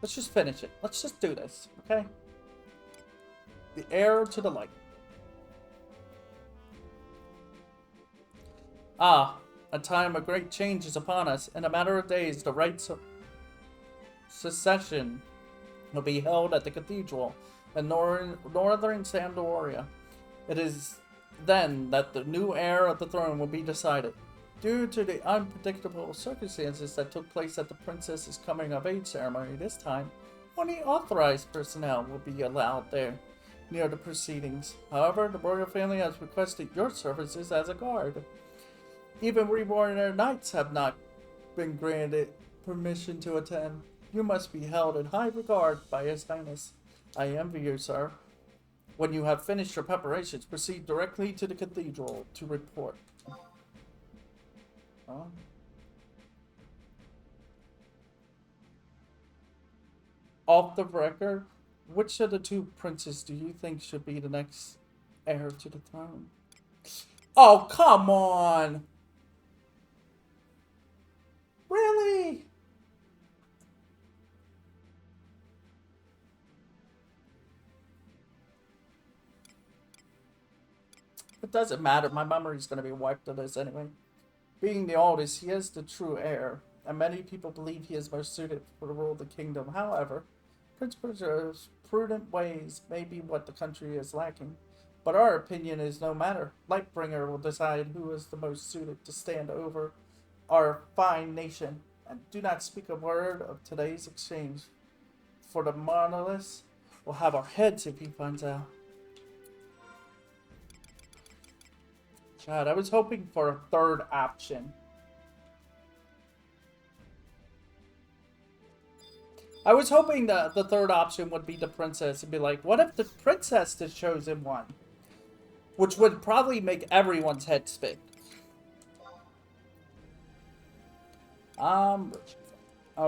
Let's just finish it. Let's just do this, okay? The heir to the light. Ah, a time of great change is upon us. In a matter of days, the rites of succession will be held at the cathedral in northern Sampdoria. It is then that the new heir of the throne will be decided. Due to the unpredictable circumstances that took place at the princess's coming of age ceremony this time, only authorized personnel will be allowed there near the proceedings. However, the royal family has requested your services as a guard. Even reborn knights have not been granted permission to attend. You must be held in high regard by His Highness. I envy you, sir. When you have finished your preparations, proceed directly to the cathedral to report. Huh? Off the record, which of the two princes do you think should be the next heir to the throne? Oh, come on! Really? It doesn't matter. My memory's going to be wiped of this anyway. Being the oldest, he is the true heir, and many people believe he is most suited for the rule of the kingdom. However, Prince Preserve's prudent ways may be what the country is lacking. But our opinion is no matter. Lightbringer will decide who is the most suited to stand over our fine nation. And do not speak a word of today's exchange, for the monolith will have our heads if he finds out. God, I was hoping for a third option. I was hoping that the third option would be the princess and be like, what if the princess the chosen one? Which would probably make everyone's head spin. Oh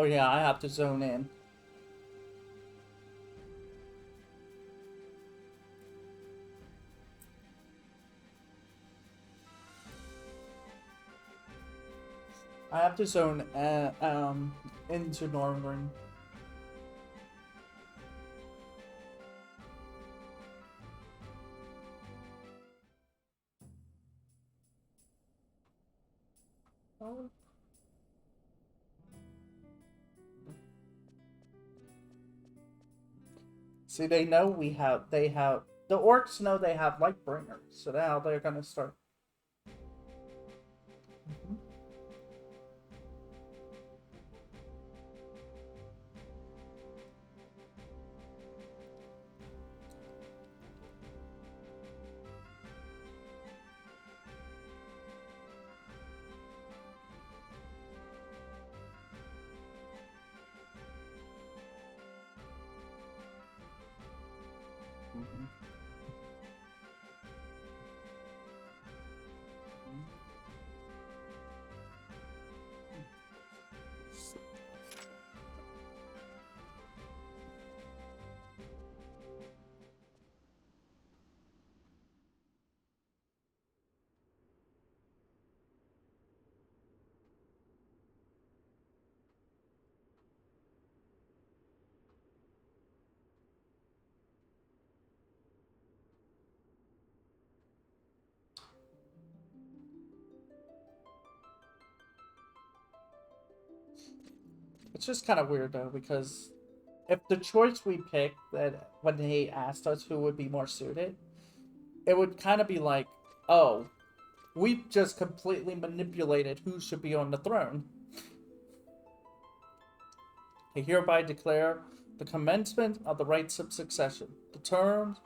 yeah, I have to zone in. I have to zone into Northern. Oh. See, they know they have, the orcs know they have Lightbringer, so now they're gonna start. Mm-hmm. It's just kind of weird though, because if the choice we picked, that when they asked us who would be more suited, it would kind of be like, oh, we've just completely manipulated who should be on the throne. I hereby declare the commencement of the rites of succession. The terms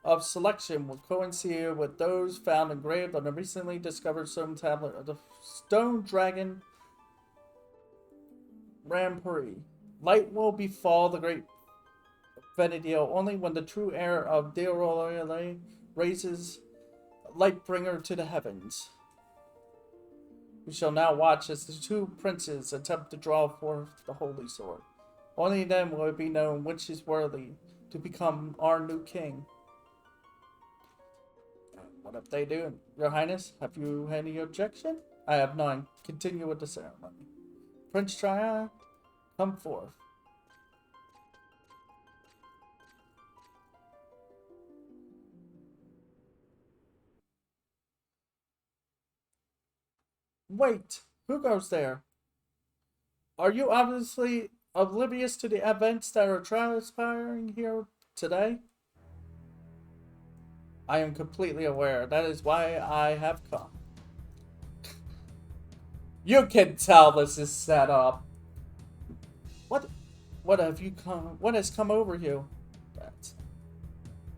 of selection will coincide with those found engraved on the recently discovered stone tablet of the stone dragon Rampuri. Light will befall the great Venedio only when the true heir of Deorole raises Lightbringer to the heavens. We shall now watch as the two princes attempt to draw forth the holy sword. Only then will it be known which is worthy to become our new king. What if they do? Your Highness, have you any objection? I have none. Continue with the ceremony. Prince Triad, come forth. Wait, who goes there? Are you obviously oblivious to the events that are transpiring here today? I am completely aware. That is why I have come. You can tell this is set up. What have you come? What has come over you?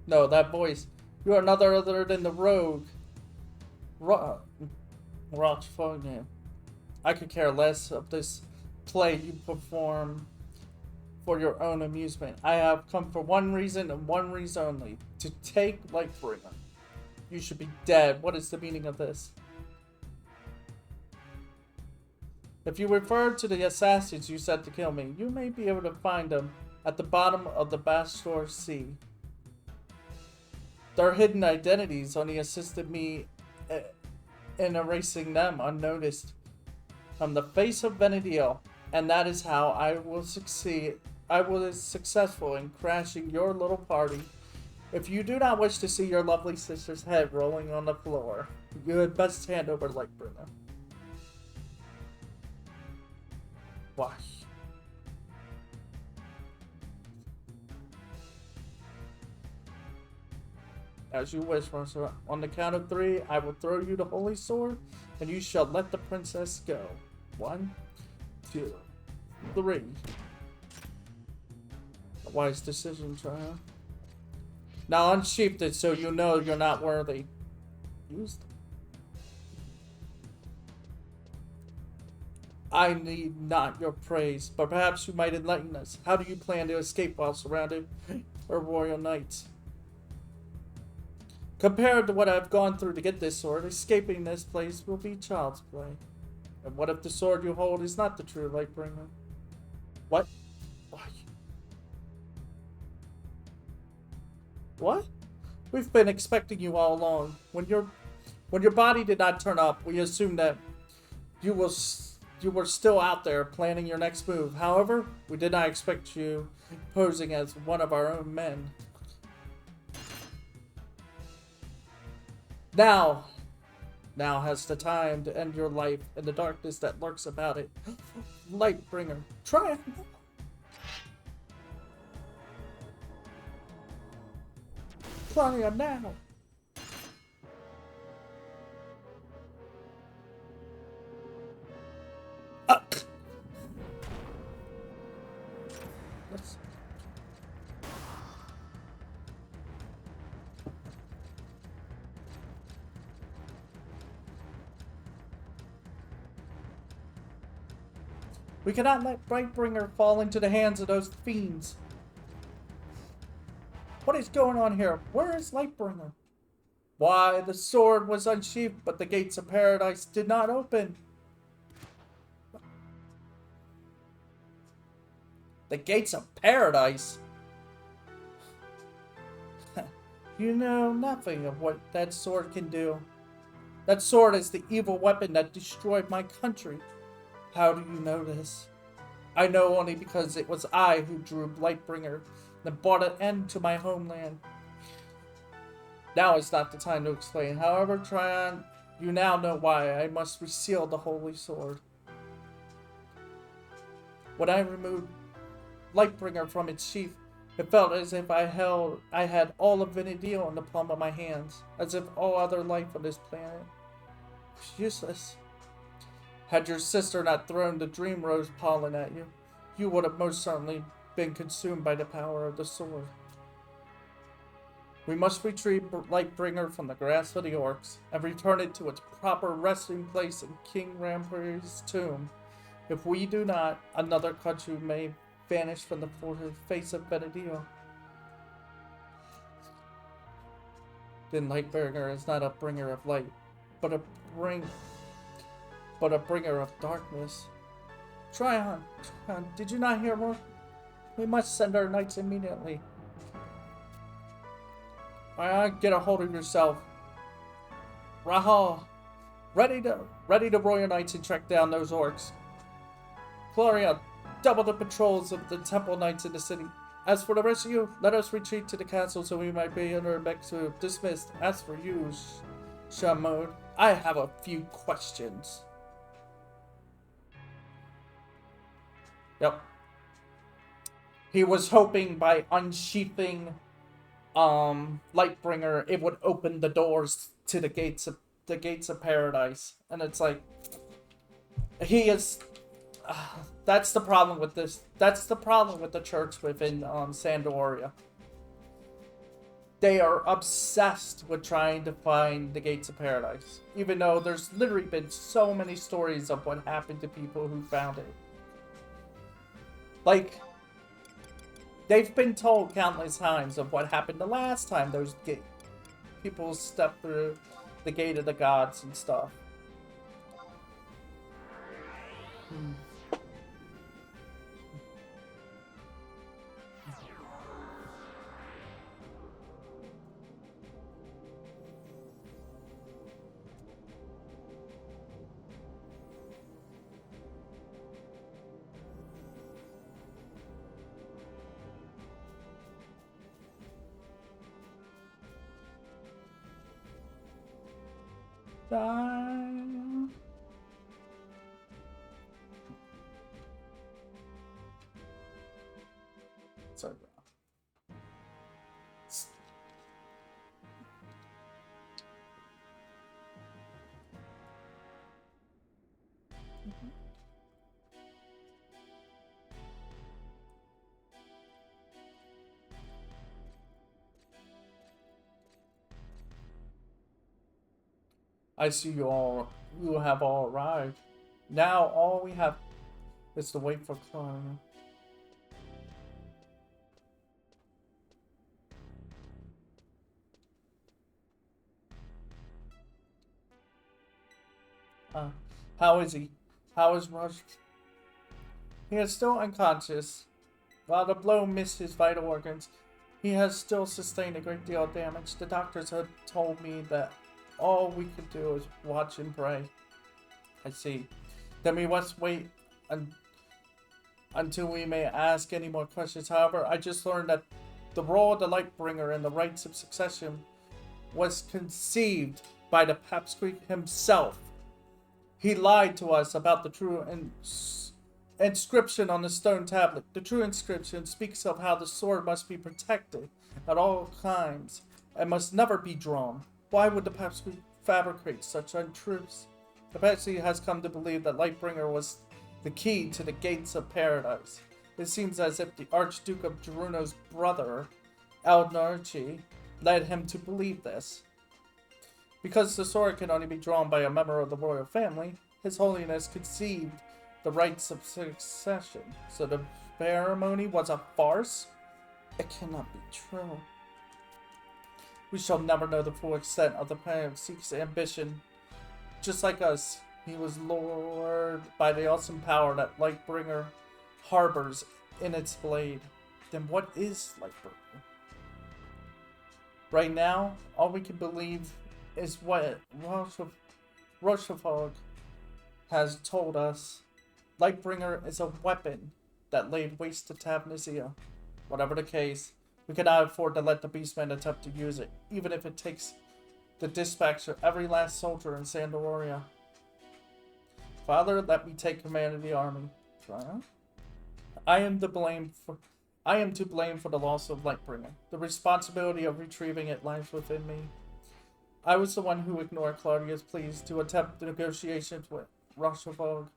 No, that voice. You are another other than the rogue. Roch Fognan. I could care less of this play you perform for your own amusement. I have come for one reason and one reason only. To take Lightbringer. You should be dead. What is the meaning of this? If you refer to the assassins you sent to kill me, you may be able to find them at the bottom of the Blackrose Sea. Their hidden identities only assisted me in erasing them unnoticed from the face of Venedil, and that is how I will succeed. I was successful in crashing your little party. If you do not wish to see your lovely sister's head rolling on the floor, you had best hand over Lightbringer. Why? As you wish, Marcel. On the count of 3, I will throw you the holy sword, and you shall let the princess go. 1, 2, 3. A wise decision, child. Now unsheath it so you know you're not worthy. Use them. I need not your praise, but perhaps you might enlighten us. How do you plan to escape while surrounded by royal knights? Compared to what I've gone through to get this sword, escaping this place will be child's play. And what if the sword you hold is not the true Lightbringer? What? Why? What? We've been expecting you all along. When your body did not turn up, we assumed that you were still out there planning your next move. However, we did not expect you posing as one of our own men. Now has the time to end your life in the darkness that lurks about it. Lightbringer, try it. Try it now. We cannot let Lightbringer fall into the hands of those fiends. What is going on here? Where is Lightbringer? Why, the sword was unsheathed, but the gates of paradise did not open. The gates of paradise? You know nothing of what that sword can do. That sword is the evil weapon that destroyed my country. How do you know this? I know only because it was I who drew Lightbringer and brought an end to my homeland. Now is not the time to explain. However, Tryon, you now know why I must reseal the holy sword. When I removed Lightbringer from its sheath, it felt as if I had all of Venedil in the palm of my hands, as if all other life on this planet was useless. Had your sister not thrown the dream rose pollen at you, you would have most certainly been consumed by the power of the sword. We must retrieve Lightbringer from the grasp of the orcs and return it to its proper resting place in King Rampart's tomb. If we do not, another country may vanish from the face of Venedil. Then Lightbringer is not a bringer of light, but a bringer of darkness. Tryon, did you not hear more? We must send our knights immediately. Get a hold of yourself. Rahal, ready to royal knights and track down those orcs. Gloria, double the patrols of the temple knights in the city. As for the rest of you, let us retreat to the castle so we might be under to dismissed. As for you, Shamod, I have a few questions. Yep. He was hoping by unsheathing Lightbringer it would open the doors to the gates of paradise. And it's like he is that's the problem with this. That's the problem with the church within Sandoria. They are obsessed with trying to find the gates of paradise, even though there's literally been so many stories of what happened to people who found it. Like, they've been told countless times of what happened the last time those people stepped through the gate of the gods and stuff. Sorry. I see you have all arrived. Now all we have is to wait for Clara. How is he? How is Rush? He is still unconscious. While the blow missed his vital organs, he has still sustained a great deal of damage. The doctors have told me that all we can do is watch and pray. I see. Then we must wait until we may ask any more questions. However, I just learned that the role of the Lightbringer and the rites of succession was conceived by the Papsqueak himself. He lied to us about the true inscription on the stone tablet. The true inscription speaks of how the sword must be protected at all times and must never be drawn. Why would the Papsqueak fabricate such untruths? The Papsqueak has come to believe that Lightbringer was the key to the gates of paradise. It seems as if the Archduke of Geruno's brother, Eldnarchi, led him to believe this. Because the sword can only be drawn by a member of the royal family, His Holiness conceived the rites of succession. So the ceremony was a farce? It cannot be true. We shall never know the full extent of the Papsqueak's ambition. Just like us, he was lured by the awesome power that Lightbringer harbors in its blade. Then what is Lightbringer? Right now, all we can believe is what Rochefort has told us. Lightbringer is a weapon that laid waste to Tavnisia. Whatever the case, we cannot afford to let the Beastmen attempt to use it, even if it takes the dispatch of every last soldier in Sandoria. Father, let me take command of the army. I am to blame for the loss of Lightbringer. The responsibility of retrieving it lies within me. I was the one who ignored Claudia's pleas to attempt the negotiations with Rochefort.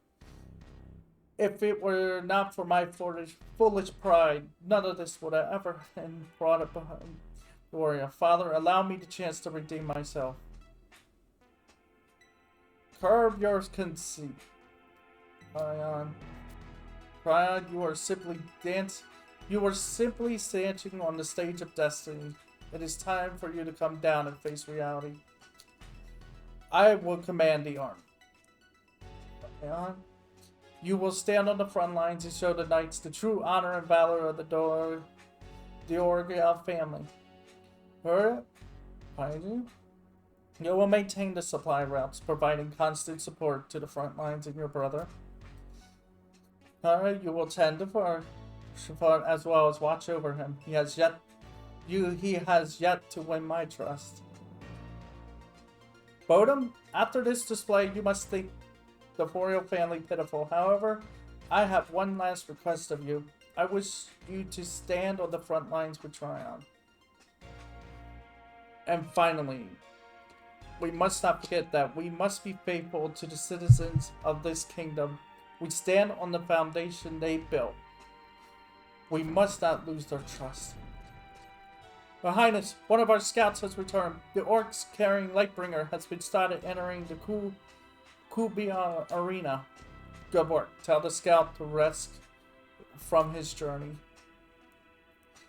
If it were not for my foolish pride, none of this would have ever been brought up behind Gloria. Father, allow me the chance to redeem myself. Curb your conceit, Cryon. Cryon, you are simply dancing on the stage of destiny. It is time for you to come down and face reality. I will command the army. Cryon, you will stand on the front lines and show the knights the true honor and valor of the Diorgia family. Heard it? You will maintain the supply routes, providing constant support to the front lines and your brother. You will tend to Rochefort as well as watch over him. He has yet to win my trust. Bodum, after this display, you must think the royal family pitiful. However, I have one last request of you. I wish you to stand on the front lines with Tryon. And finally, we must not forget that we must be faithful to the citizens of this kingdom. We stand on the foundation they built. We must not lose their trust. Your Highness, one of our scouts has returned. The orcs carrying Lightbringer has been spotted entering the Kubia arena. Good work. Tell the scout to rest from his journey.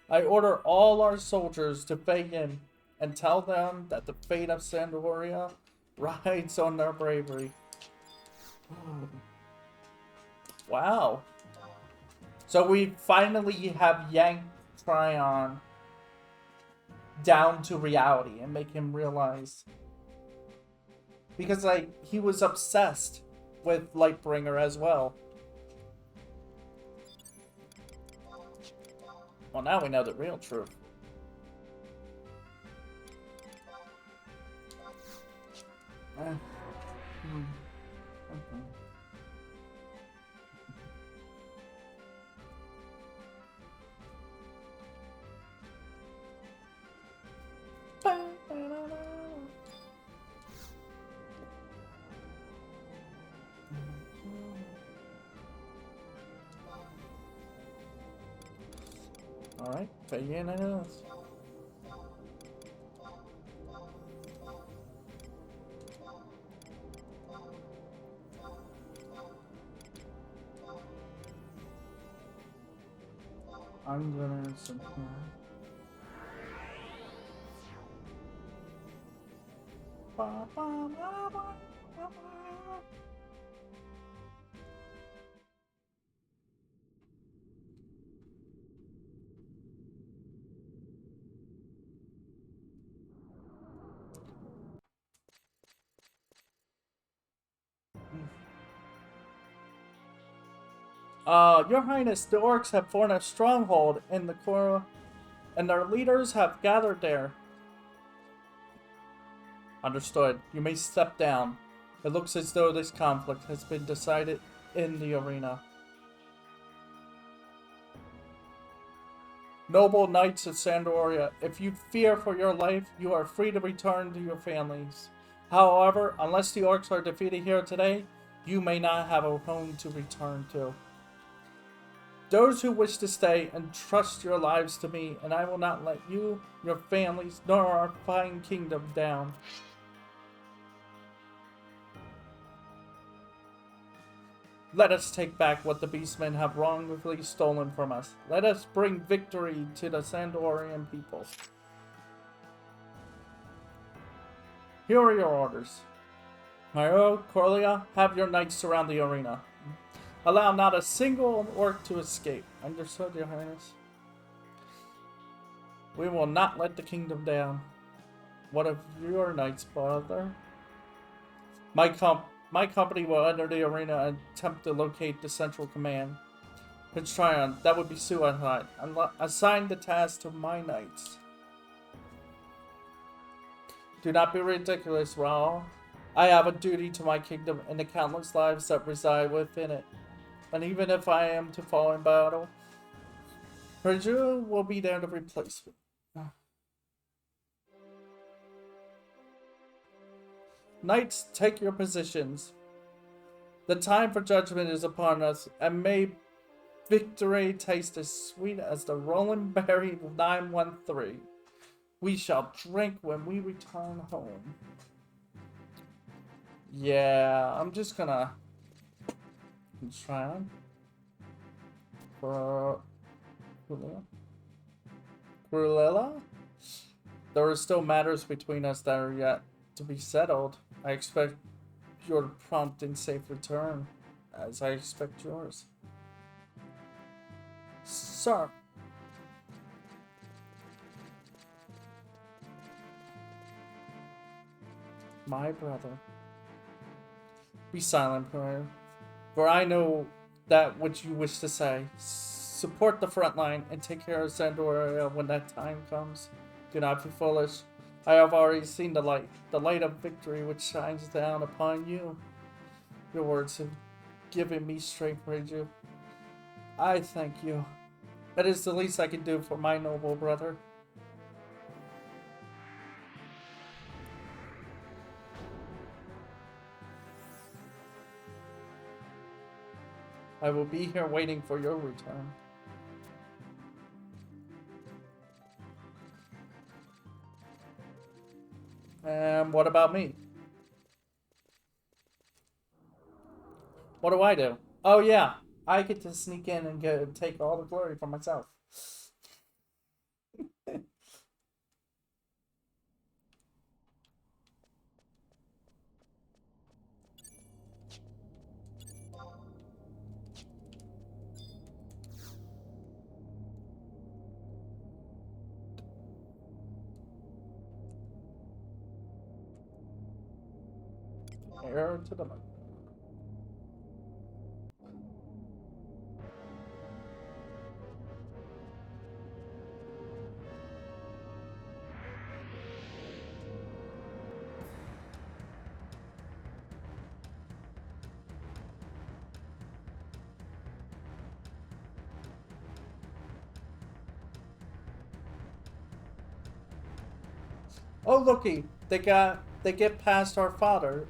I order all our soldiers to fade in and tell them that the fate of Sandoria rides on their bravery. Wow. So we finally have yanked Tryon down to reality and make him realize. Because, like, he was obsessed with Lightbringer as well. Well, now we know the real truth. Alright, fade in and out. I'm gonna some here. Your Highness, the orcs have formed a stronghold in the Kora, and their leaders have gathered there. Understood. You may step down. It looks as though this conflict has been decided in the arena. Noble knights of Sandoria, if you fear for your life, you are free to return to your families. However, unless the orcs are defeated here today, you may not have a home to return to. Those who wish to stay, entrust your lives to me, and I will not let you, your families, nor our fine kingdom down. Let us take back what the beastmen have wrongfully stolen from us. Let us bring victory to the Sandorian people. Here are your orders. Myro, Corlia, have your knights surround the arena. Allow not a single orc to escape. Understood, Your Highness? We will not let the kingdom down. What of your knights, brother? My company will enter the arena and attempt to locate the central command. Prince Tryon, that would be suicide. Assign the task to my knights. Do not be ridiculous, Raoul. I have a duty to my kingdom and the countless lives that reside within it. And even if I am to fall in battle, Perjua will be there to replace me. Knights, take your positions. The time for judgment is upon us, and may victory taste as sweet as the Roland Berry 913. We shall drink when we return home. Yeah, I'm just gonna try on. Cruella? There are still matters between us that are yet to be settled. I expect your prompt and safe return, as I expect yours. Sir. My brother. Be silent, Prayer, for I know that which you wish to say. Support the front line and take care of Sandoria when that time comes. Do not be foolish. I have already seen the light of victory which shines down upon you. Your words have given me strength, Raju. I thank you. That is the least I can do for my noble brother. I will be here waiting for your return. And what about me? What do I do? Oh yeah, I get to sneak in and take all the glory for myself. Heir to the moon. Oh looky, they get past our fathers.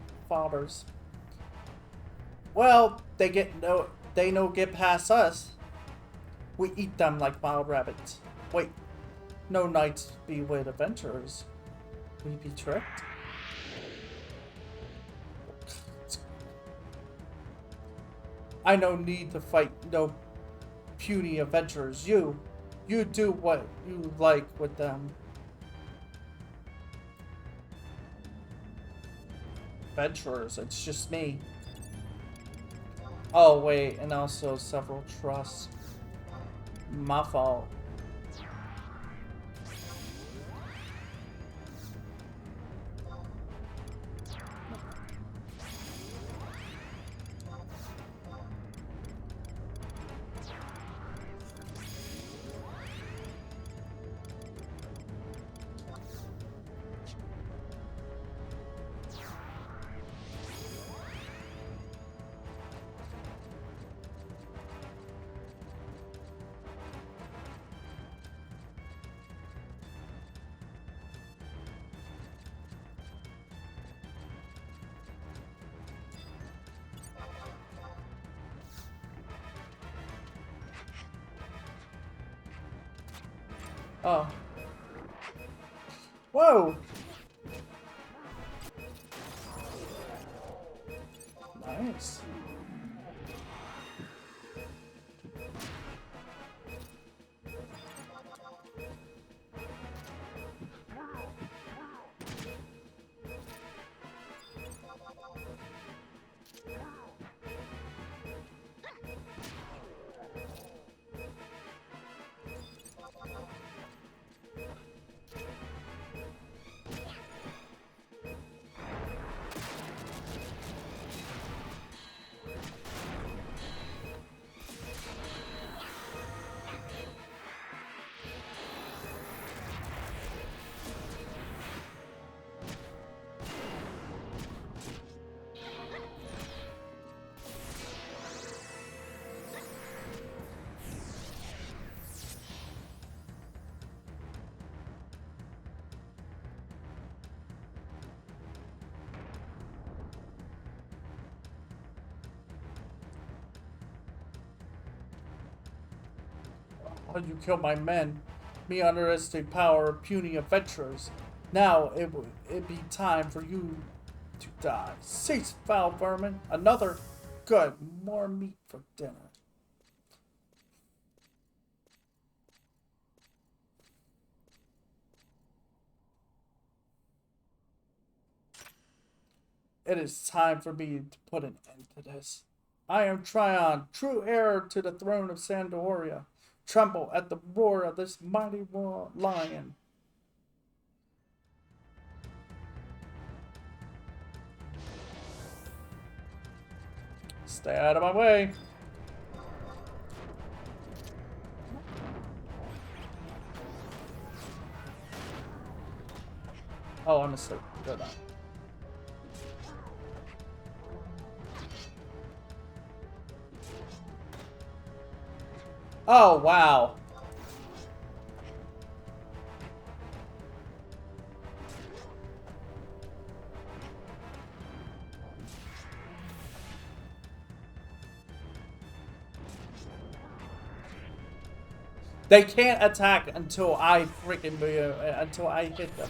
Well, they no get past us. We eat them like wild rabbits. Wait, no knights be with adventurers. We be tricked. I no need to fight no puny adventurers. You do what you like with them. Adventurers, it's just me. Oh wait, and also several trusts. My fault. Oh. Whoa! Nice. Oh, you killed my men. Me underestimate power of puny adventurers. Now it be time for you to die. Cease, foul vermin. Another. Good. More meat for dinner. It is time for me to put an end to this. I am Tryon, true heir to the throne of Sandoria. Tremble at the roar of this mighty lion. Stay out of my way. Oh, I'm asleep. Good night. Oh, wow. They can't attack until I freaking until I hit them.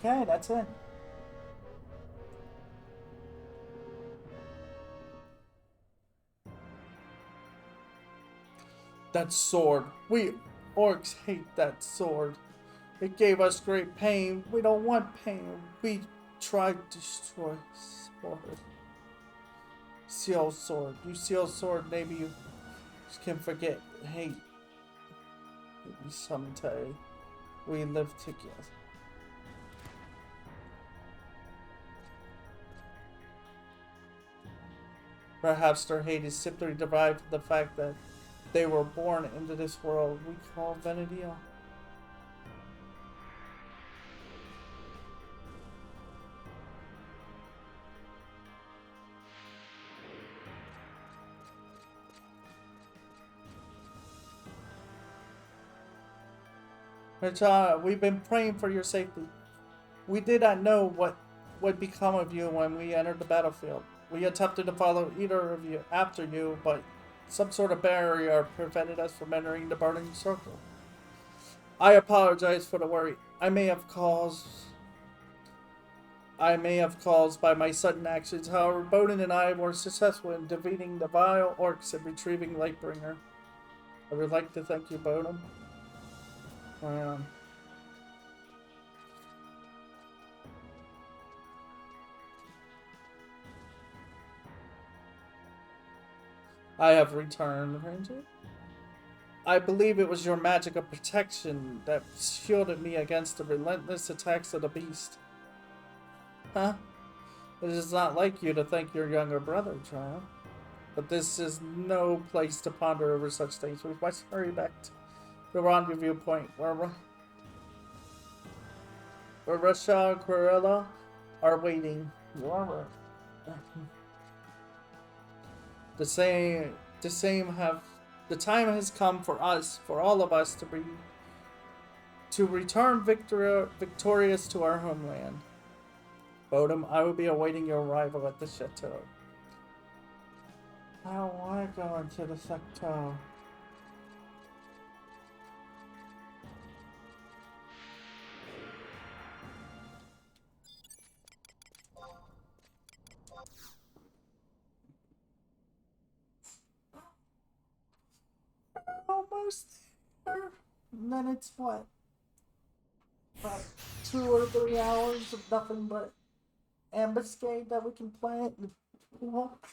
Okay, that's it. That sword. We orcs hate that sword. It gave us great pain. We don't want pain. We tried to destroy sword. Seal sword. You seal sword, maybe you can forget hate. Maybe someday we live together. Perhaps their hate is simply derived from the fact that they were born into this world we call Venedia. We've been praying for your safety. We did not know what would become of you when we entered the battlefield. We attempted to follow either of you after you, but some sort of barrier prevented us from entering the burning circle. I apologize for the worry I may have caused by my sudden actions. However, Bowden and I were successful in defeating the vile orcs and retrieving Lightbringer. I would like to thank you, Bowden. I have returned, Ranger. I believe it was your magic of protection that shielded me against the relentless attacks of the beast. Huh? It is not like you to thank your younger brother, child. But this is no place to ponder over such things. We must hurry back to the rendezvous point where Russia and Corella are waiting. The time has come for us, for all of us, to return victorious to our homeland. Bodum, I will be awaiting your arrival at the chateau. I don't want to go into the chateau. Almost there. And then it's what? About 2 or 3 hours of nothing but ambuscade that we can plant and walk.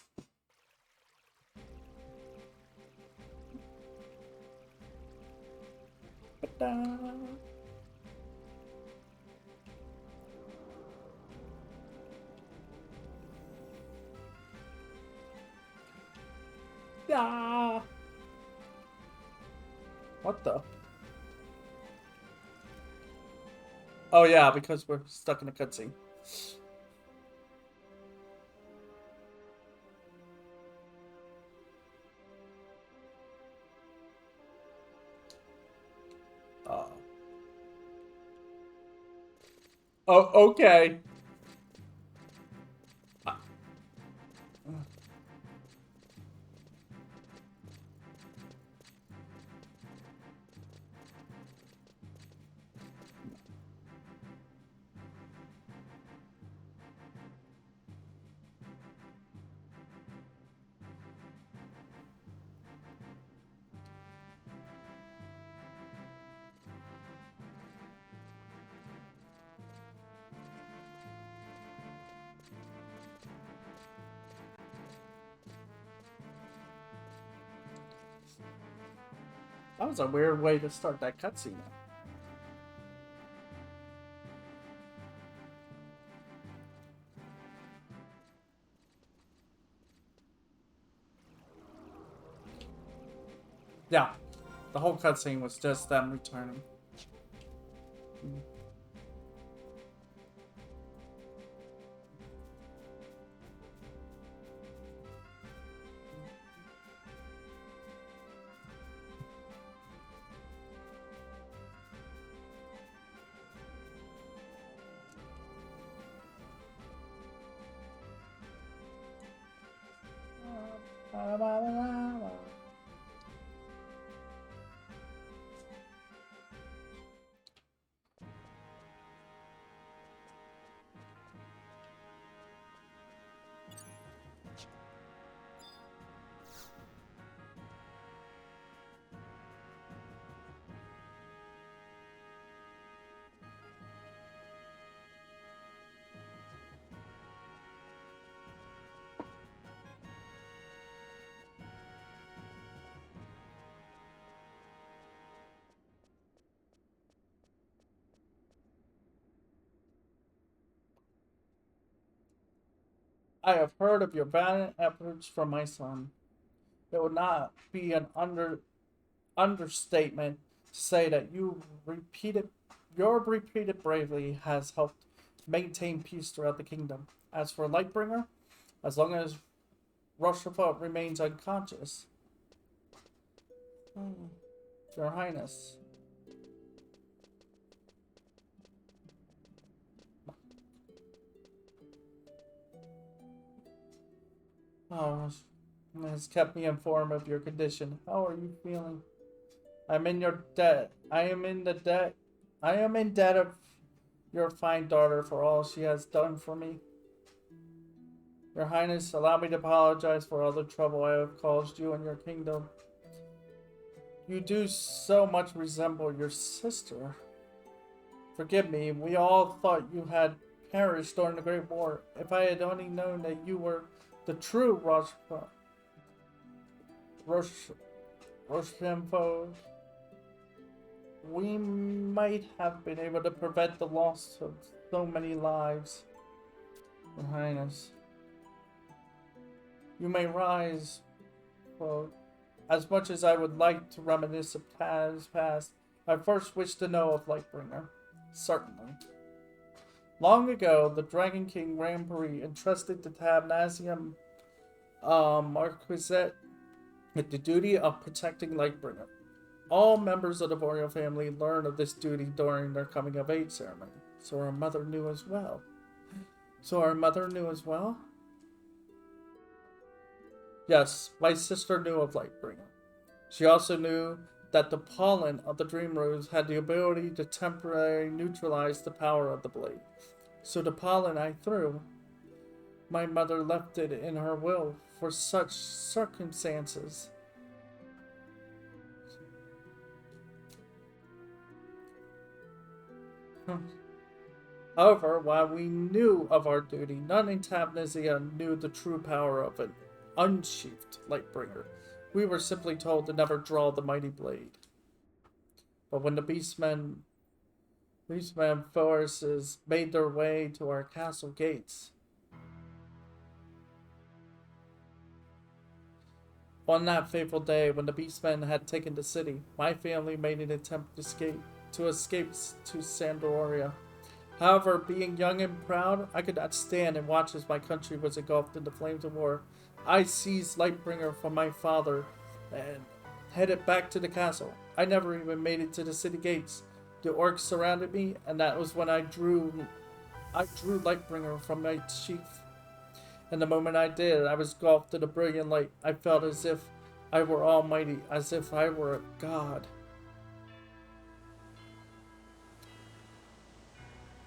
Ah. What the? Oh yeah, because we're stuck in a cutscene. Oh, okay. That was a weird way to start that cutscene. Yeah, the whole cutscene was just them returning. I have heard of your valiant efforts for my son. It would not be an understatement to say that your repeated bravery has helped maintain peace throughout the kingdom. As for Lightbringer, as long as Rochefort remains unconscious, Your Highness. Oh, has kept me informed of your condition. How are you feeling? I'm in your debt. I am in the debt. I am in debt of your fine daughter for all she has done for me. Your Highness, allow me to apologize for all the trouble I have caused you and your kingdom. You do so much resemble your sister. Forgive me, we all thought you had perished during the Great War. If I had only known that you were the true Rochambeau, we might have been able to prevent the loss of so many lives. Your Highness, you may rise. Well, as much as I would like to reminisce of past, I first wish to know of Lightbringer. Certainly. Long ago, the Dragon King Rampari entrusted the Tabnazium Marquisate with the duty of protecting Lightbringer. All members of the royal family learn of this duty during their coming of age ceremony. So our mother knew as well. Yes, my sister knew of Lightbringer. She also knew that the pollen of the Dream Rose had the ability to temporarily neutralize the power of the blade. So the pollen I threw, my mother left it in her will for such circumstances. However, while we knew of our duty, none in Tabnazia knew the true power of an unsheathed Lightbringer. We were simply told to never draw the mighty blade. But when the Beastmen forces made their way to our castle gates, on that fateful day when the Beastmen had taken the city, my family made an attempt to escape to Sandoria. However, being young and proud, I could not stand and watch as my country was engulfed in the flames of war. I seized Lightbringer from my father and headed back to the castle. I never even made it to the city gates. The orcs surrounded me, and that was when I drew Lightbringer from my sheath. And the moment I did, I was engulfed in a brilliant light. I felt as if I were almighty, as if I were a god.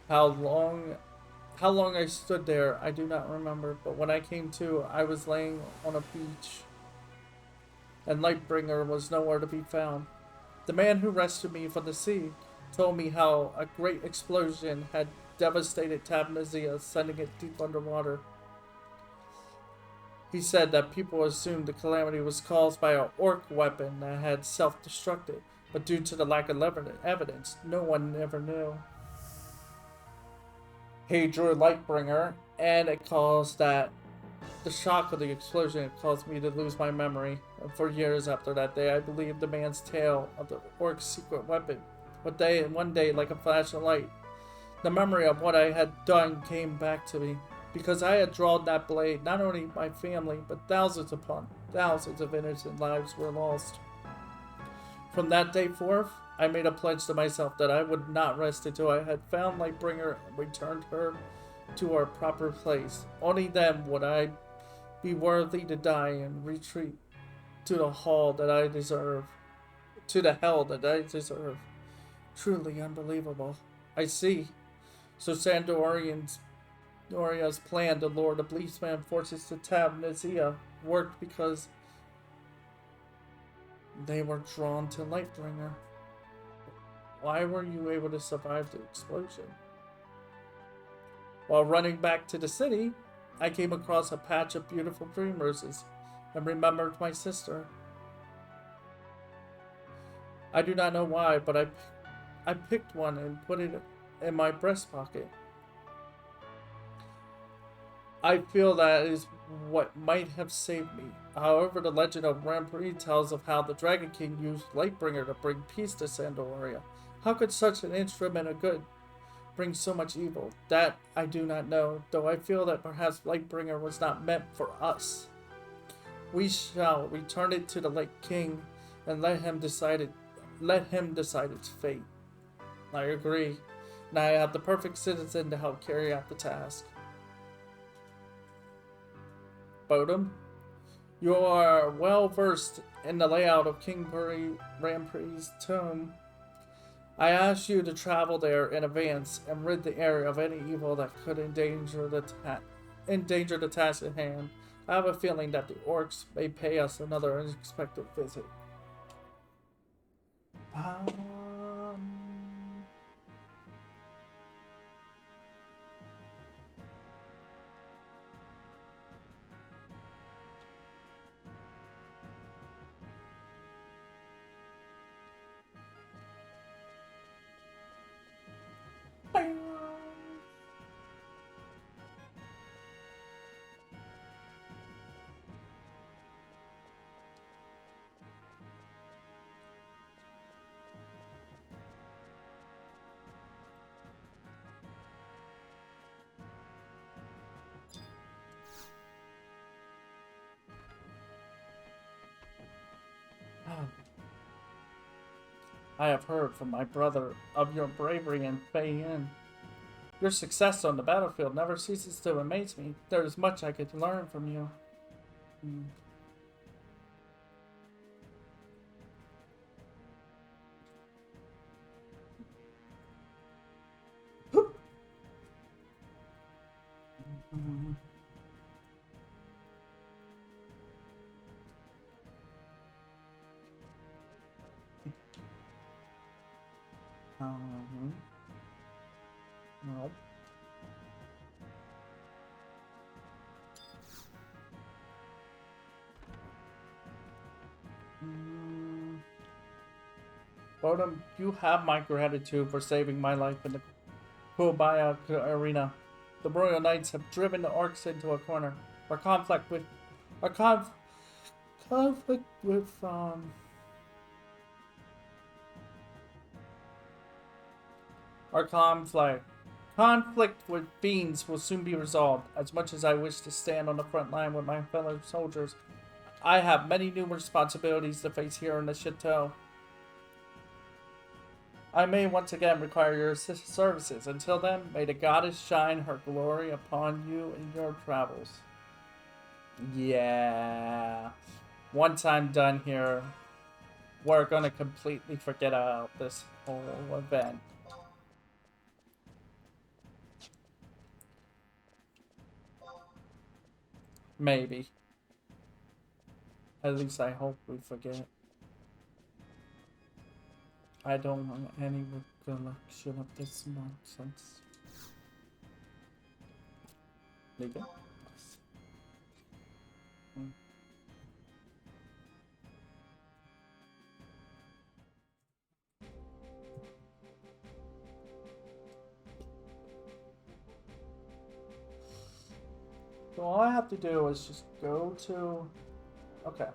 How long I stood there, I do not remember, but when I came to, I was laying on a beach, and Lightbringer was nowhere to be found. The man who rescued me from the sea told me how a great explosion had devastated Tabnazia, sending it deep underwater. He said that people assumed the calamity was caused by an orc weapon that had self-destructed, but due to the lack of evidence, no one ever knew. He drew Lightbringer, and it caused that the shock of the explosion caused me to lose my memory. And for years after that day, I believed the man's tale of the orc's secret weapon. One day, like a flash of light, the memory of what I had done came back to me. Because I had drawn that blade, not only my family, but thousands upon thousands of innocent lives were lost. From that day forth, I made a pledge to myself that I would not rest until I had found Lightbringer and returned her to her proper place. Only then would I be worthy to die and retreat to the hall that I deserve, to the hell that I deserve. Truly unbelievable. I see. So Sandoria's plan to lure the policeman forces to Tabnazia worked because they were drawn to Lightbringer. Why were you able to survive the explosion? While running back to the city, I came across a patch of beautiful dream roses and remembered my sister. I do not know why, but I picked one and put it in my breast pocket. I feel that is what might have saved me. However, the legend of Rampri tells of how the Dragon King used Lightbringer to bring peace to Sandoria. How could such an instrument of good bring so much evil? That I do not know, though I feel that perhaps Lightbringer was not meant for us. We shall return it to the Lake King and let him decide its fate. I agree. Now I have the perfect citizen to help carry out the task. Bodum, you are well versed in the layout of King Rampri's tomb. I ask you to travel there in advance and rid the area of any evil that could endanger the task at hand. I have a feeling that the orcs may pay us another unexpected visit. I have heard from my brother of your bravery in Fei-Yin. Your success on the battlefield never ceases to amaze me. There is much I could learn from you. No. Bodum, you have my gratitude for saving my life in the Kubaya arena. The Royal Knights have driven the orcs into a corner. Our conflict with conflict with fiends will soon be resolved. As much as I wish to stand on the front line with my fellow soldiers, I have many new responsibilities to face here in the chateau. I may once again require your services. Until then, may the goddess shine her glory upon you in your travels. Yeah. Once I'm done here, we're gonna completely forget about this whole event. Maybe. At least I hope we forget. I don't want any recollection of this nonsense. Legal? all I have to do is just go to... Okay.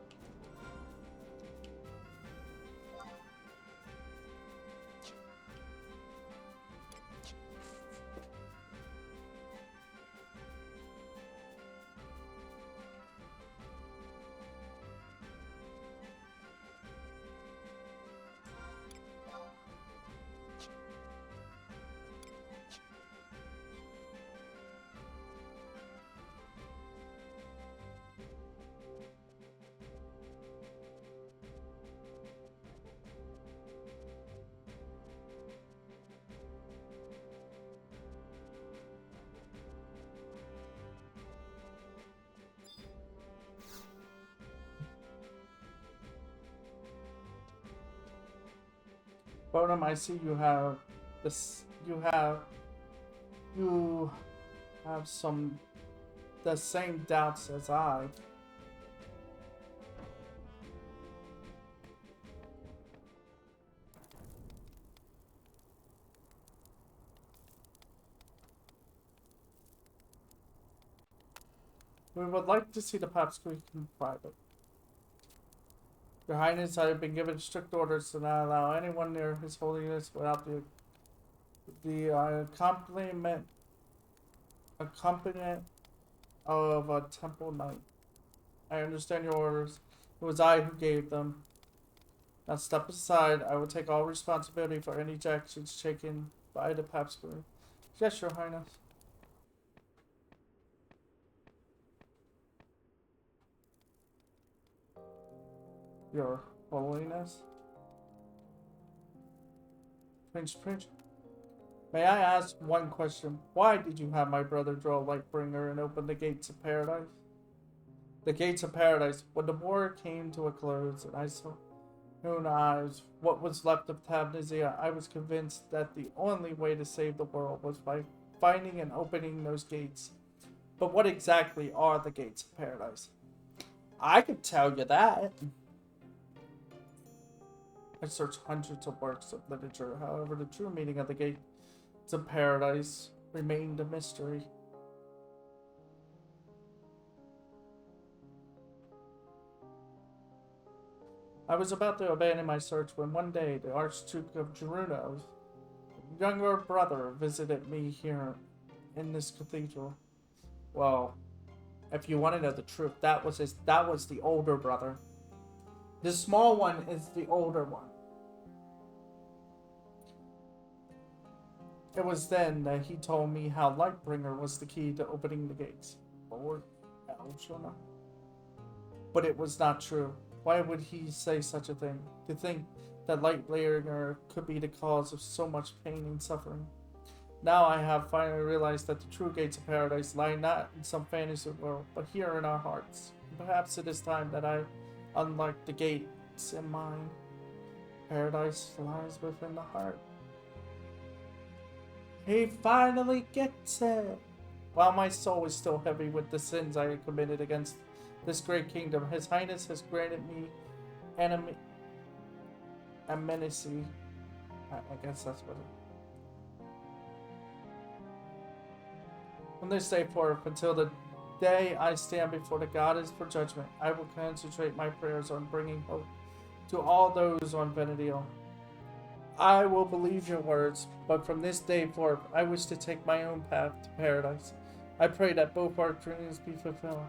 Bonum, I see you have this. You have some the same doubts as I. We would like to see the Papsqueak in private. Your Highness, I have been given strict orders to not allow anyone near His Holiness without the accompaniment of a temple knight. I understand your orders. It was I who gave them. Now step aside. I will take all responsibility for any actions taken by the Papsqueak. Yes, Your Highness. Your Holiness. Prince. May I ask one question? Why did you have my brother draw Lightbringer and open the gates of paradise? The gates of paradise. When the war came to a close and I saw own eyes what was left of Tabnazia, I was convinced that the only way to save the world was by finding and opening those gates. But what exactly are the gates of paradise? I could tell you that. I searched hundreds of works of literature. However, the true meaning of the gates of paradise remained a mystery. I was about to abandon my search when one day the Archduke of Geruno's younger brother visited me here in this cathedral. Well, if you want to know the truth, that was the older brother. The small one is the older one. It was then that he told me how Lightbringer was the key to opening the gates. Lord Elshona. But it was not true. Why would he say such a thing? To think that Lightbringer could be the cause of so much pain and suffering. Now I have finally realized that the true gates of paradise lie not in some fantasy world, but here in our hearts. Perhaps it is time that I unlock the gates in mine. Paradise lies within the heart. He finally gets it! While my soul is still heavy with the sins I have committed against this great kingdom, His Highness has granted me amnesty. I guess that's what it is. From this day forth, until the day I stand before the goddess for judgment, I will concentrate my prayers on bringing hope to all those on Venedil. I will believe your words, but from this day forth, I wish to take my own path to paradise. I pray that both our dreams be fulfilled.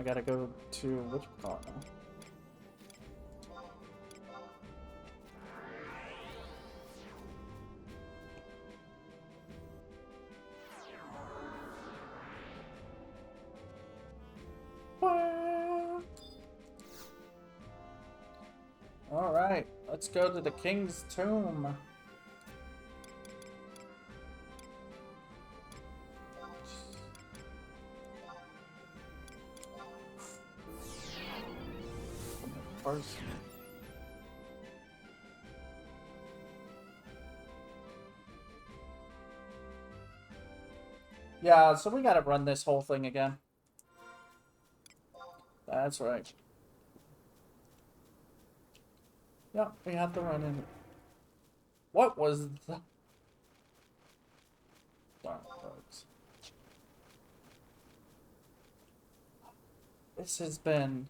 I gotta go to which part now? Alright, let's go to the King's Tomb. First. Yeah, so we gotta run this whole thing again. That's right. Yep, we have to run in. What was the... Darn folks. This has been...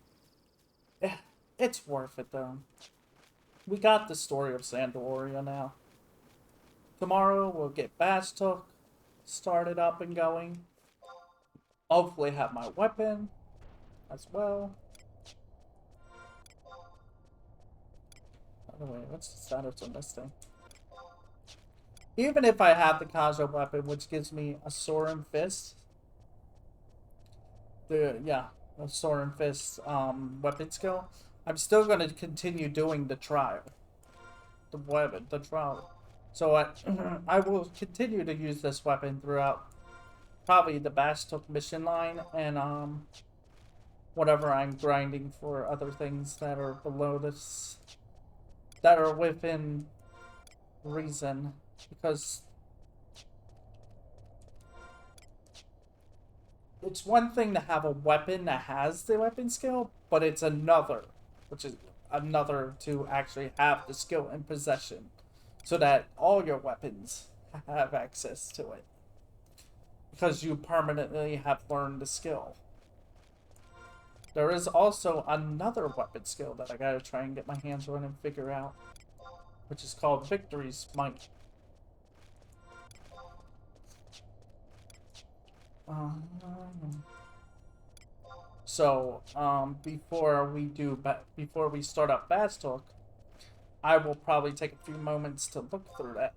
It's worth it, though. We got the story of Sandoria now. Tomorrow, we'll get Bastok started up and going. Hopefully have my weapon as well. By the way, what's the status on this thing? Even if I have the Kaja weapon, which gives me a Sorin Fist. A Sorin Fist weapon skill. I'm still going to continue doing the trial. The trial. So I will continue to use this weapon throughout probably the Bastok mission line and whatever I'm grinding for other things that are below this, that are within reason, because it's one thing to have a weapon that has the weapon skill, but it's another, which is another to actually have the skill in possession so that all your weapons have access to it, because you permanently have learned the skill. There is also another weapon skill that I gotta try and get my hands on and figure out, which is called Victory's Might. So, before we start up Bastok, I will probably take a few moments to look through that,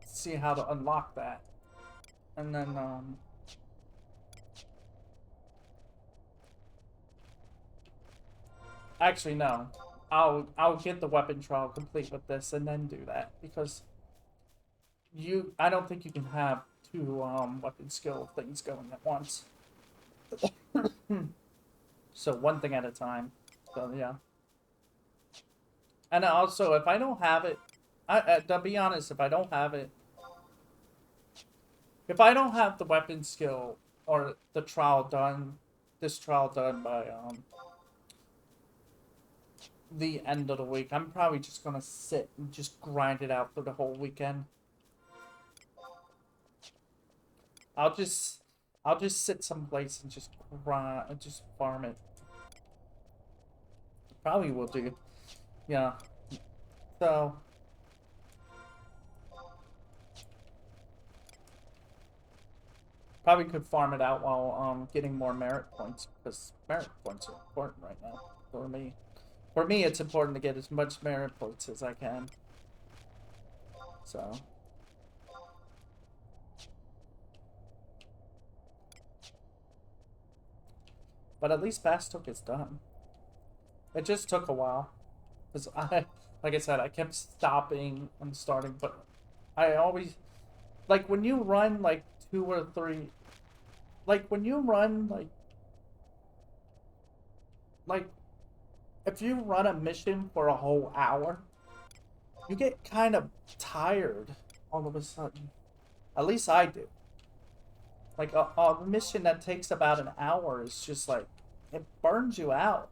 see how to unlock that, and then, actually, no. I'll get the weapon trial complete with this and then do that, because I don't think you can have two weapon skill things going at once. So one thing at a time. So yeah. And also, if I don't have it, to be honest, if I don't have the weapon skill or the trial done, this trial done by the end of the week, I'm probably just gonna sit and just grind it out for the whole weekend. I'll just sit someplace and just grind and just farm it. Probably will do. Yeah. So probably could farm it out while getting more merit points, because merit points are important right now for me. For me, it's important to get as much merit points as I can. So. But at least Bastok is done. It just took a while. Because like I said, I kept stopping and starting, but I always, like when you run like 2 or 3, like when you run like if you run a mission for a whole hour, you get kind of tired all of a sudden. At least I do. Like a mission that takes about an hour is just like, it burns you out.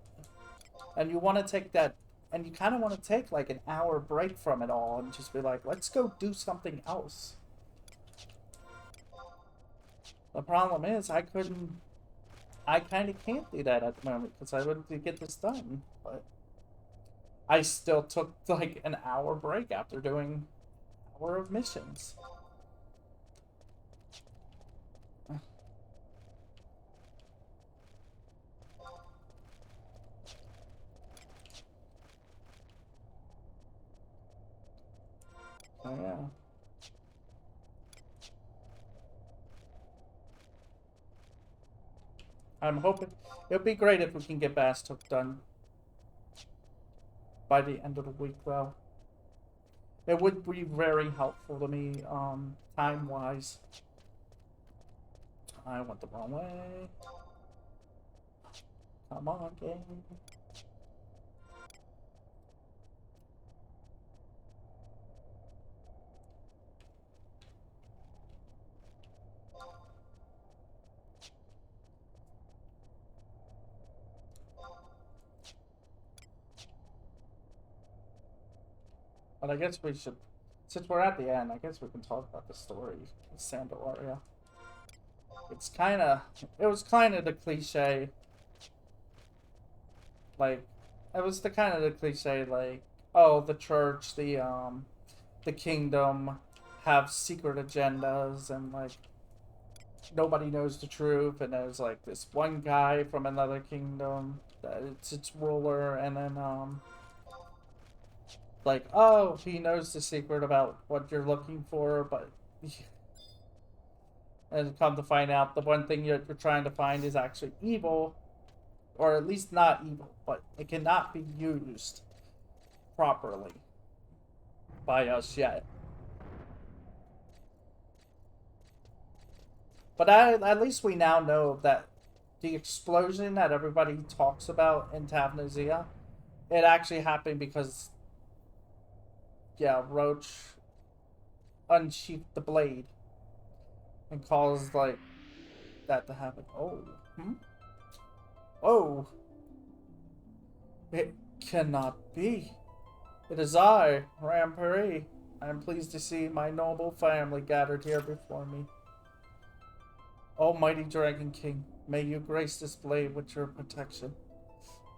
And you want to take that, and you kind of want to take like an hour break from it all and just be like, let's go do something else. The problem is I kind of can't do that at the moment because I wanted to get this done. But I still took like an hour break after doing an hour of missions. Oh, yeah. I'm hoping it would be great if we can get Bastok done by the end of the week, though. It would be very helpful to me, time-wise. I went the wrong way. Come on, game. But I guess we should, since we're at the end, I guess we can talk about the story of Sandoria. It's it was kind of the cliche, like, it was the kind of the cliche, like, oh, the church, the kingdom have secret agendas, and, like, nobody knows the truth, and there's, like, this one guy from another kingdom that it's its ruler, and then, like, oh, he knows the secret about what you're looking for, but and come to find out the one thing you're trying to find is actually evil, or at least not evil, but it cannot be used properly by us yet. But at least we now know that the explosion that everybody talks about in Tavnazia, it actually happened because, yeah, Roach unsheathed the blade and caused, like, that to happen. Oh, oh, it cannot be. It is I, Rampari. I am pleased to see my noble family gathered here before me. Almighty Dragon King, may you grace this blade with your protection.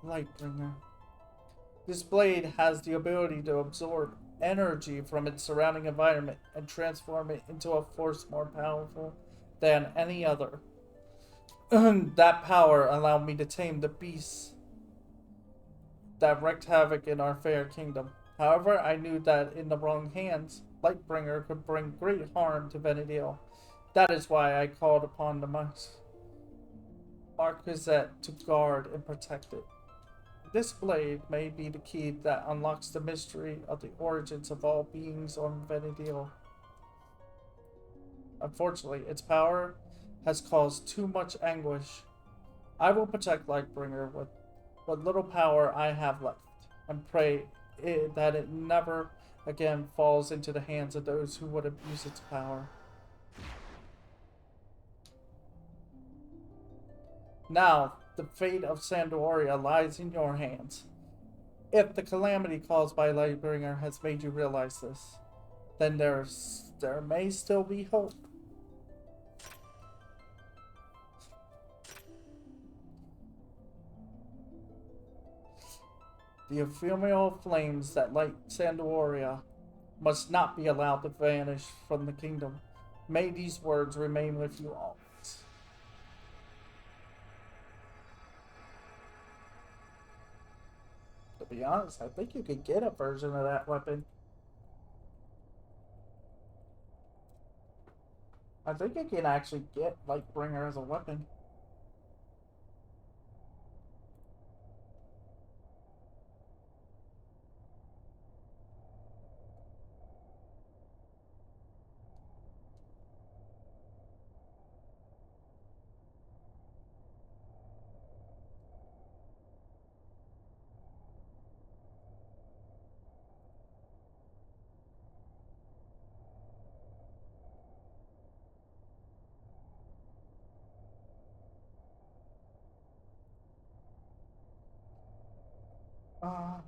Lightbringer. This blade has the ability to absorb energy from its surrounding environment and transform it into a force more powerful than any other. That power allowed me to tame the beasts that wreaked havoc in our fair kingdom. However, I knew that in the wrong hands, Lightbringer could bring great harm to Venedale. That is why I called upon the Marquisate to guard and protect it. This blade may be the key that unlocks the mystery of the origins of all beings on Venedale. Unfortunately, its power has caused too much anguish. I will protect Lightbringer with what little power I have left, and pray that it never again falls into the hands of those who would abuse its power. Now, the fate of Sandoria lies in your hands. If the calamity caused by Lightbringer has made you realize this, then there may still be hope. The ephemeral flames that light Sandoria must not be allowed to vanish from the kingdom. May these words remain with you always. To be honest, I think you could get a version of that weapon. I think you can actually get Lightbringer as a weapon. Uh,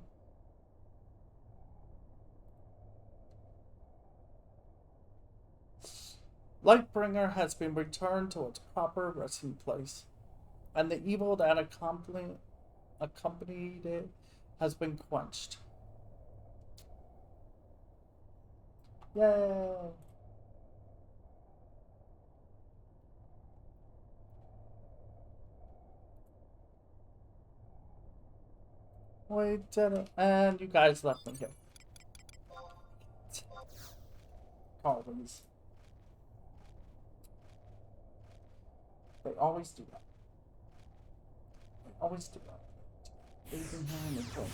Lightbringer has been returned to its proper resting place, and the evil that accompanied it has been quenched. Yay! We did it. And you guys left me here. Always. They always do that. They always do that. Even here in the film.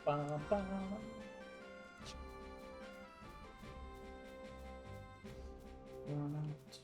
Ba, ba. Right.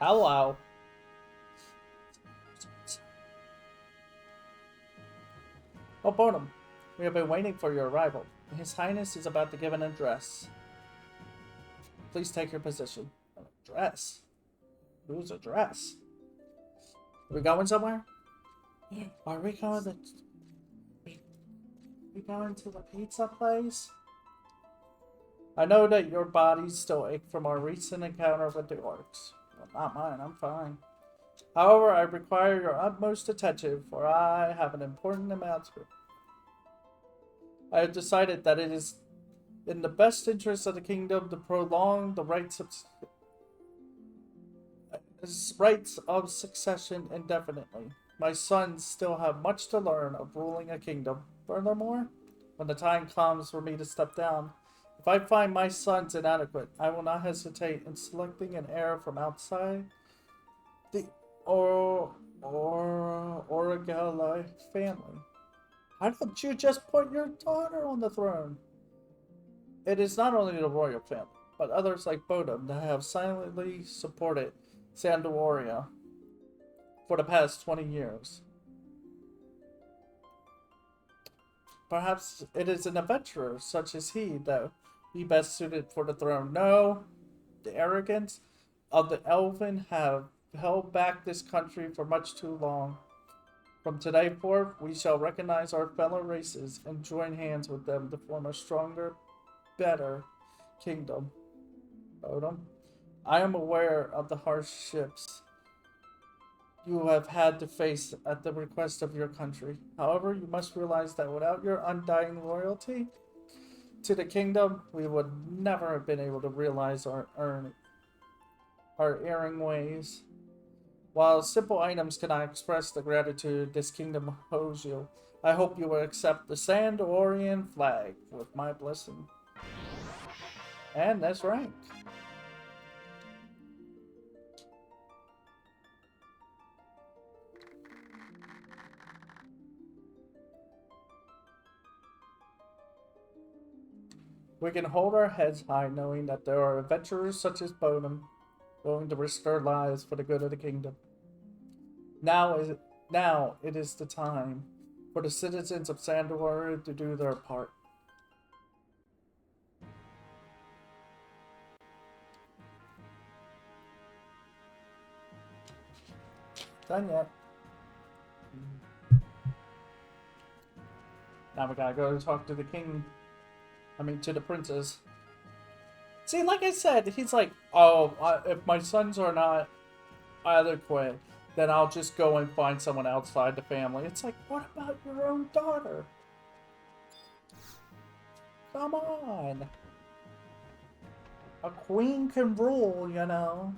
Hello. Oh, Bonham, we have been waiting for your arrival. His Highness is about to give an address. Please take your position. An address? Whose address? Are we going somewhere? Are we going to... We going to the pizza place? I know that your bodies still ache from our recent encounter with the orcs. Well, not mine, I'm fine. However, I require your utmost attention, for I have an important announcement. I have decided that it is in the best interest of the kingdom to prolong the rights of succession indefinitely. My sons still have much to learn of ruling a kingdom. Furthermore, when the time comes for me to step down, if I find my sons inadequate, I will not hesitate in selecting an heir from outside the Origeli family. Why don't you just put your daughter on the throne? It is not only the royal family, but others like Bodum that have silently supported Sandoria for the past 20 years. Perhaps it is an adventurer such as he that be best suited for the throne. No, the arrogance of the Elven have held back this country for much too long. From today forth, we shall recognize our fellow races and join hands with them to form a stronger, better kingdom. Odom, I am aware of the hardships you have had to face at the request of your country. However, you must realize that without your undying loyalty to the kingdom, we would never have been able to realize our erring ways. While simple items cannot express the gratitude this kingdom owes you, I hope you will accept the Sandorian flag with my blessing. And that's right. We can hold our heads high knowing that there are adventurers such as Bodum willing to risk their lives for the good of the kingdom. Now it is the time for the citizens of Sandor to do their part. Done yet. Now we gotta go talk to the king. To the princess. See, like I said, he's like, oh, if my sons are not adequate, then I'll just go and find someone outside the family. It's like, what about your own daughter? Come on. A queen can rule, you know.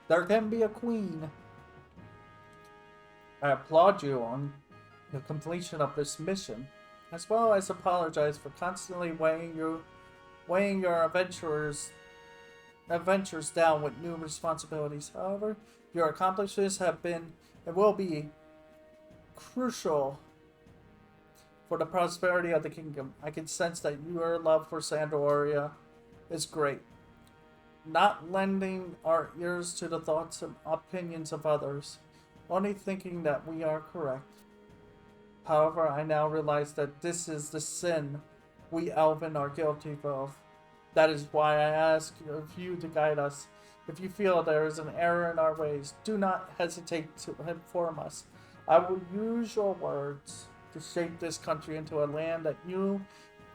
There can be a queen. I applaud you on the completion of this mission, as well as apologize for constantly weighing your adventurers adventures down with new responsibilities. However, your accomplishments have been and will be crucial for the prosperity of the kingdom. I can sense that your love for Sandoria is great. Not lending our ears to the thoughts and opinions of others, only thinking that we are correct. However, I now realize that this is the sin we Elven are guilty of. That is why I ask of you to guide us. If you feel there is an error in our ways, do not hesitate to inform us. I will use your words to shape this country into a land that you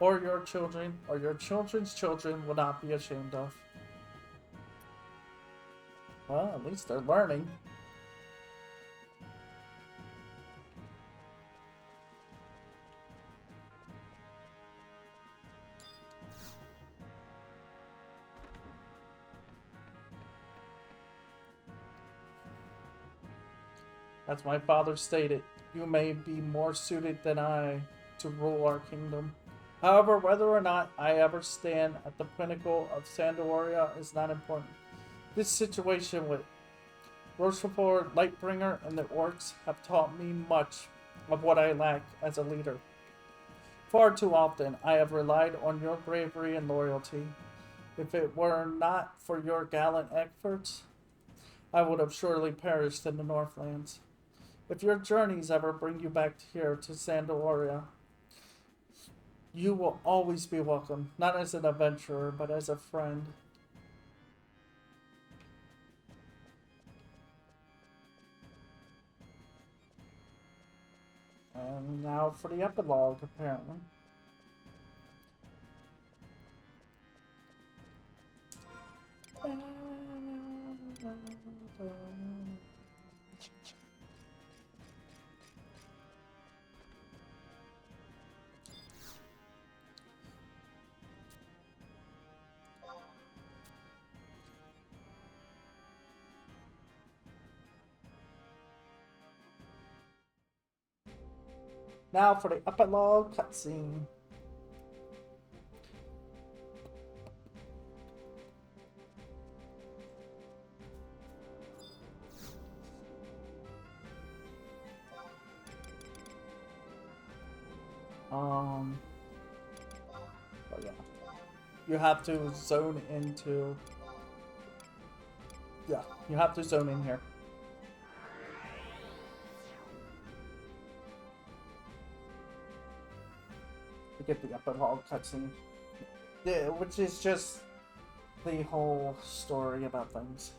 or your children or your children's children will not be ashamed of. Well, at least they're learning. As my father stated, you may be more suited than I to rule our kingdom. However, whether or not I ever stand at the pinnacle of Sandoria is not important. This situation with Rochefort, Lightbringer, and the orcs have taught me much of what I lack as a leader. Far too often, I have relied on your bravery and loyalty. If it were not for your gallant efforts, I would have surely perished in the Northlands. If your journeys ever bring you back here to Sandoria, you will always be welcome, not as an adventurer, but as a friend. And now for the epilogue, apparently. Now for the epilogue cutscene. Oh yeah. You have to zone into... Yeah, you have to zone in here. To get the epilogue cutscene. Yeah, which is just the whole story about things.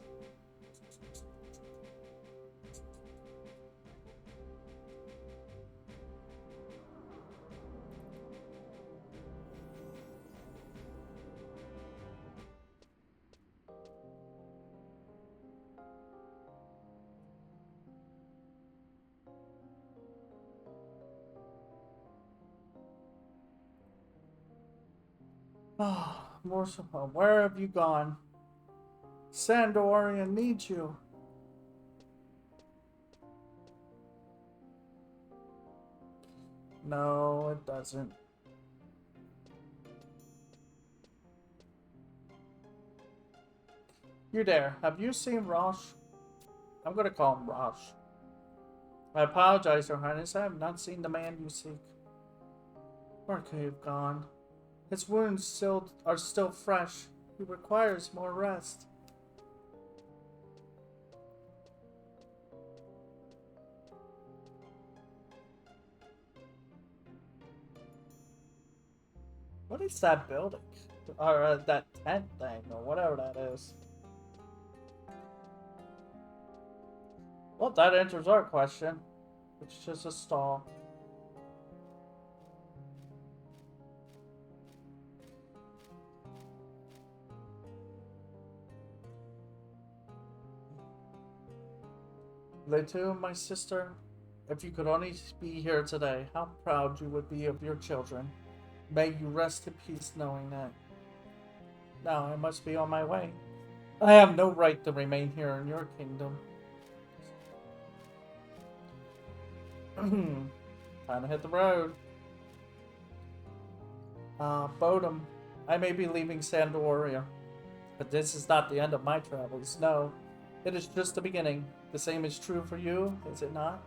Ah, Morsapa, where have you gone? Sandorian needs you. No, it doesn't. You there, have you seen Rosh? I'm gonna call him Rosh. I apologize, Your Highness. I have not seen the man you seek. Where could he have gone? His wounds are still fresh. He requires more rest. What is that building? Or that tent thing, or whatever that is. Well, that answers our question. It's just a stall. Letu, my sister, if you could only be here today, how proud you would be of your children. May you rest in peace knowing that. Now I must be on my way. I have no right to remain here in your kingdom. Time to hit the road. Bodum, I may be leaving Sandoria. But this is not the end of my travels, no. It is just the beginning. The same is true for you, is it not?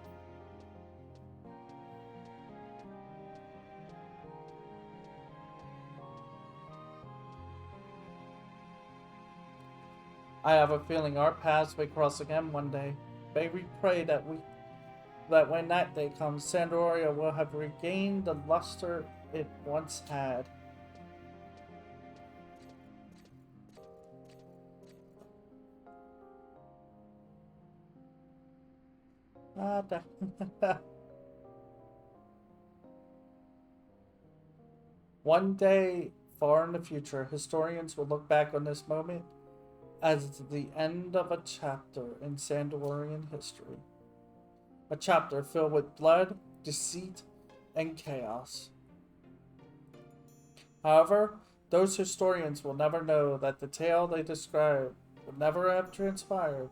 I have a feeling our paths may cross again one day. May we pray that when that day comes, Sandoria will have regained the luster it once had. One day, far in the future, historians will look back on this moment as the end of a chapter in Sandorian history. A chapter filled with blood, deceit, and chaos. However, those historians will never know that the tale they describe would never have transpired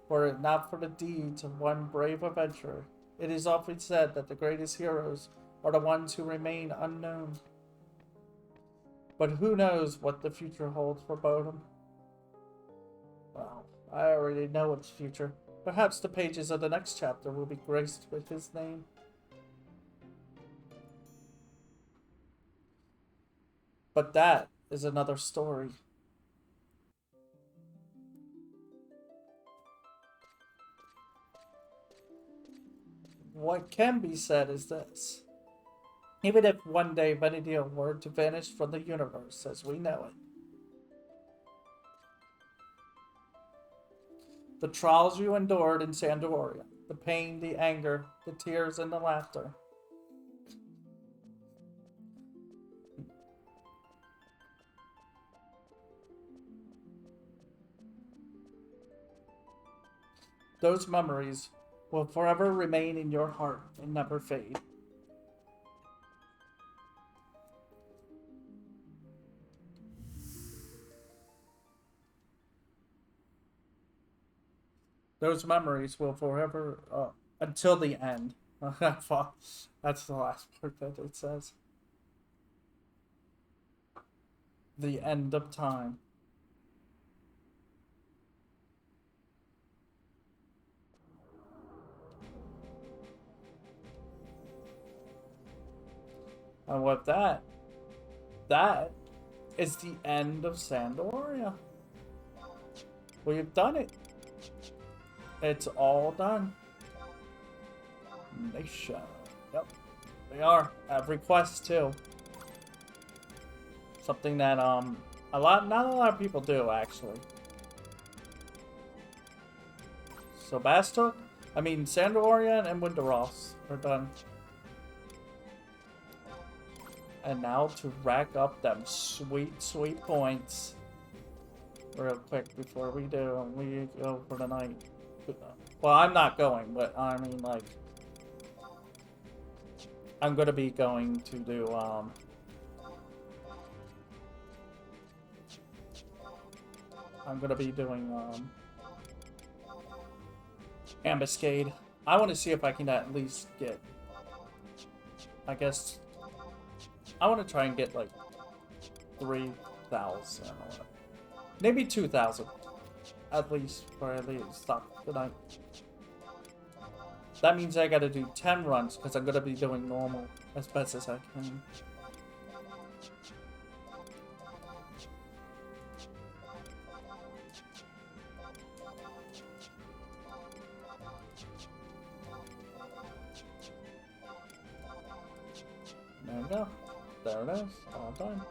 were it not for the deeds of one brave adventurer. It is often said that the greatest heroes are the ones who remain unknown. But who knows what the future holds for Bodum? Well, I already know its future. Perhaps the pages of the next chapter will be graced with his name. But that is another story. What can be said is this. Even if one day Venedium were to vanish from the universe as we know it, the trials you endured in Sandoria, the pain, the anger, the tears, and the laughter, those memories will forever remain in your heart and never fade. Those memories will forever, until the end. That's the last part that it says. The end of time. And with that is the end of Sandoria. We've done it. It's all done. Nation. Yep. They are. Have requests too. Something that not a lot of people do actually. So Sandoria and Winteros are done. And now to rack up them sweet, sweet points. Real quick before we go for the night. Well, I'm not going, but I mean, like, I'm gonna be going to do, I'm gonna be doing, Ambuscade. I want to see if I can at least get, I guess, I want to try and get, like, 3,000 or whatever. Maybe 2,000. At least, for at least stop tonight. That means I gotta do 10 runs, because I'm gonna be doing normal as best as I can. There we go. There it is. All done.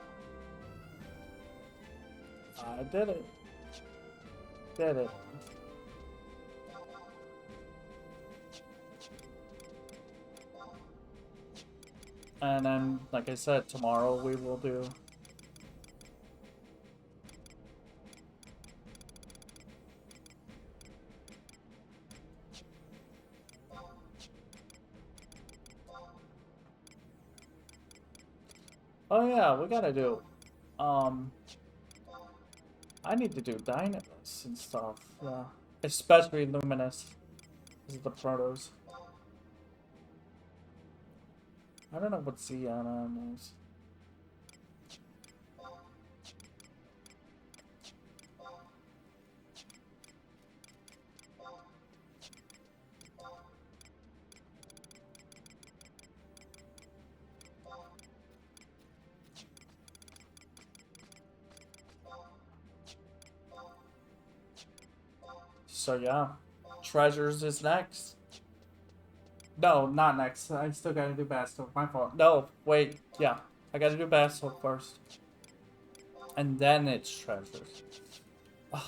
I did it. Did it. And then, like I said, tomorrow we will do... Oh yeah, we gotta do... I need to do Dynamis and stuff, yeah. Especially Luminous. This is the Protos. I don't know what CNN is. So yeah, treasures is next. No, not next. I still gotta do Bastok. My fault. No, wait. Yeah, I gotta do Bastok first, and then it's treasures. Ugh,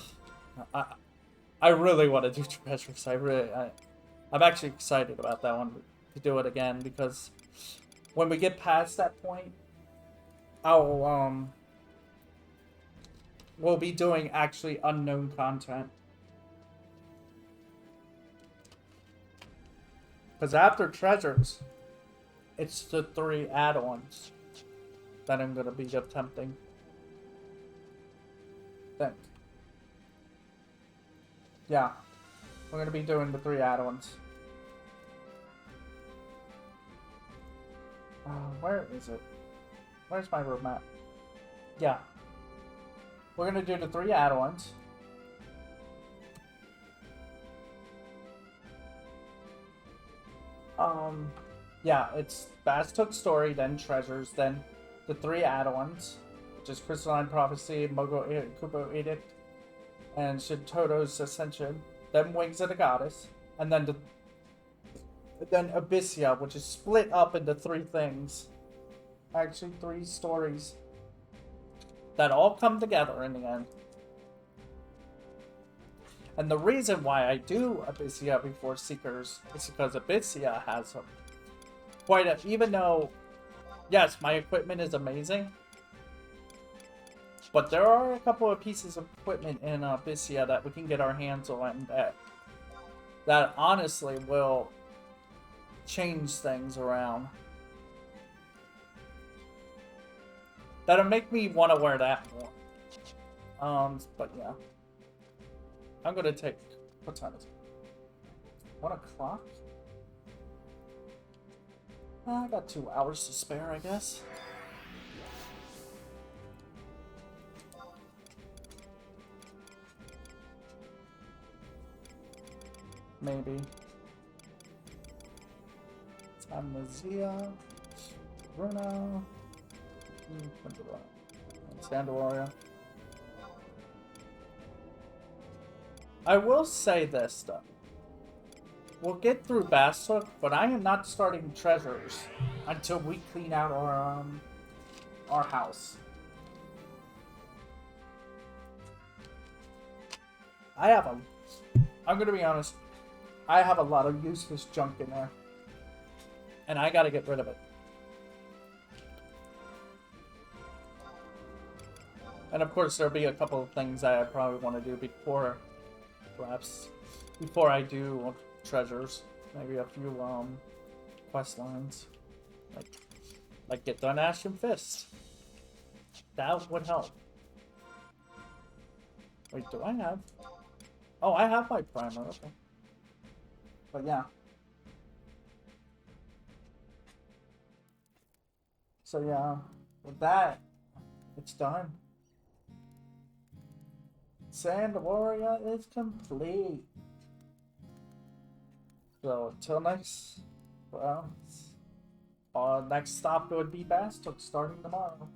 I really want to do treasures. I'm actually excited about that one to do it again because when we get past that point, we'll be doing actually unknown content. Because after treasures, it's the 3 add-ons that I'm gonna be attempting. Think. Yeah, we're gonna be doing the 3 add-ons. Where is it? Where's my roadmap? Yeah. We're gonna do the 3 add-ons. Yeah, it's Bastok Story, then Treasures, then the 3 add-ons, which is Crystalline Prophecy, Kupo Edict, and Shintoto's Ascension, then Wings of the Goddess, and then Abyssia, which is split up into 3 things. Actually, 3 stories that all come together in the end. And the reason why I do Abyssia before Seekers is because Abyssia has even though, yes, my equipment is amazing, but there are a couple of pieces of equipment in Abyssia that we can get our hands on that honestly will change things around. That'll make me want to wear that more. But yeah. I'm gonna take... What time is it? 1 o'clock? I got 2 hours to spare, I guess. Maybe. Amnesia. Bruno. Sandoria. I will say this, though. We'll get through Bastok, but I am not starting treasures until we clean out our house. I'm gonna be honest, I have a lot of useless junk in there. And I gotta get rid of it. And of course, there'll be a couple of things that I probably want to do before I do treasures. Maybe a few quest lines, like get done Ashen Fist. That would help. Wait, do I have? Oh, I have my primer. Okay. But yeah. So yeah, with that, it's done. Sandoria is complete. So until next, well, our next stop would be Bastok starting tomorrow.